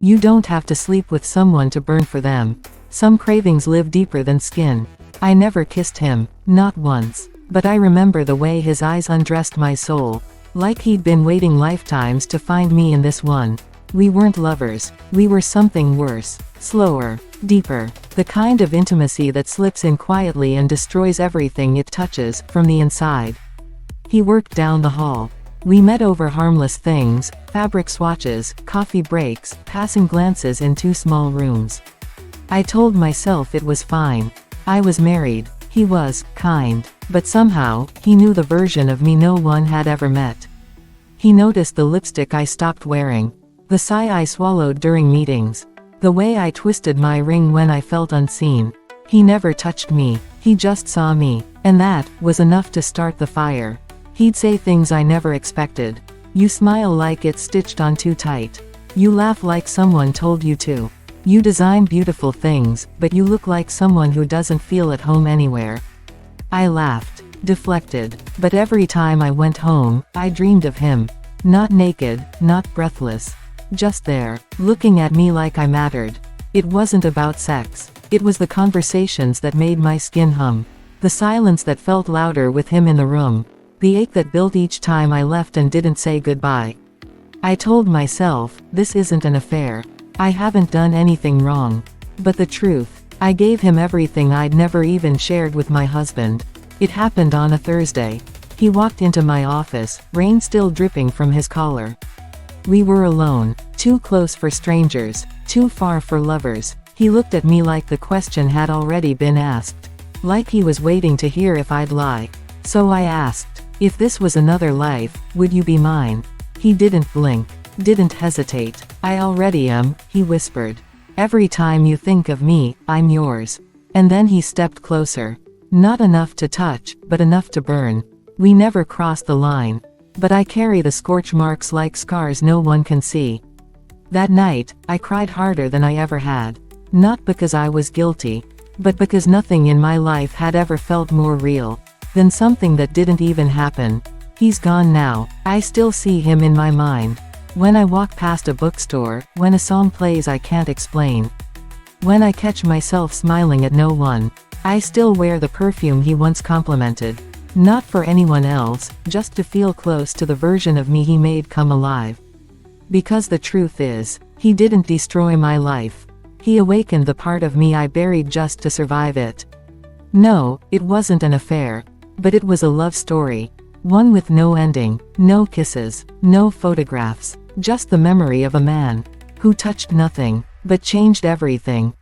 You don't have to sleep with someone to burn for them. Some cravings live deeper than skin. I never kissed him, not once. But I remember the way his eyes undressed my soul. Like he'd been waiting lifetimes to find me in this one. We weren't lovers. We were something worse. Slower. Deeper. The kind of intimacy that slips in quietly and destroys everything it touches, from the inside. He worked down the hall. We met over harmless things, fabric swatches, coffee breaks, passing glances in 2 small rooms. I told myself it was fine. I was married. He was kind. But somehow, he knew the version of me no one had ever met. He noticed the lipstick I stopped wearing. The sigh I swallowed during meetings. The way I twisted my ring when I felt unseen. He never touched me. He just saw me. And that was enough to start the fire. He'd say things I never expected. You smile like it's stitched on too tight. You laugh like someone told you to. You design beautiful things, but you look like someone who doesn't feel at home anywhere. I laughed, deflected, but every time I went home, I dreamed of him. Not naked, not breathless. Just there, looking at me like I mattered. It wasn't about sex. It was the conversations that made my skin hum. The silence that felt louder with him in the room. The ache that built each time I left and didn't say goodbye. I told myself, this isn't an affair. I haven't done anything wrong. But the truth, I gave him everything I'd never even shared with my husband. It happened on a Thursday. He walked into my office, rain still dripping from his collar. We were alone, too close for strangers, too far for lovers. He looked at me like the question had already been asked. Like he was waiting to hear if I'd lie. So I asked, if this was another life, would you be mine? He didn't blink, didn't hesitate. I already am, he whispered. Every time you think of me, I'm yours. And then he stepped closer. Not enough to touch, but enough to burn. We never crossed the line. But I carry the scorch marks like scars no one can see. That night, I cried harder than I ever had. Not because I was guilty, but because nothing in my life had ever felt more real than something that didn't even happen. He's gone now. I still see him in my mind. When I walk past a bookstore, when a song plays I can't explain. When I catch myself smiling at no one. I still wear the perfume he once complimented. Not for anyone else, just to feel close to the version of me he made come alive. Because the truth is, he didn't destroy my life. He awakened the part of me I buried just to survive it. No, it wasn't an affair. But it was a love story. One with no ending, no kisses, no photographs. Just the memory of a man who touched nothing, but changed everything.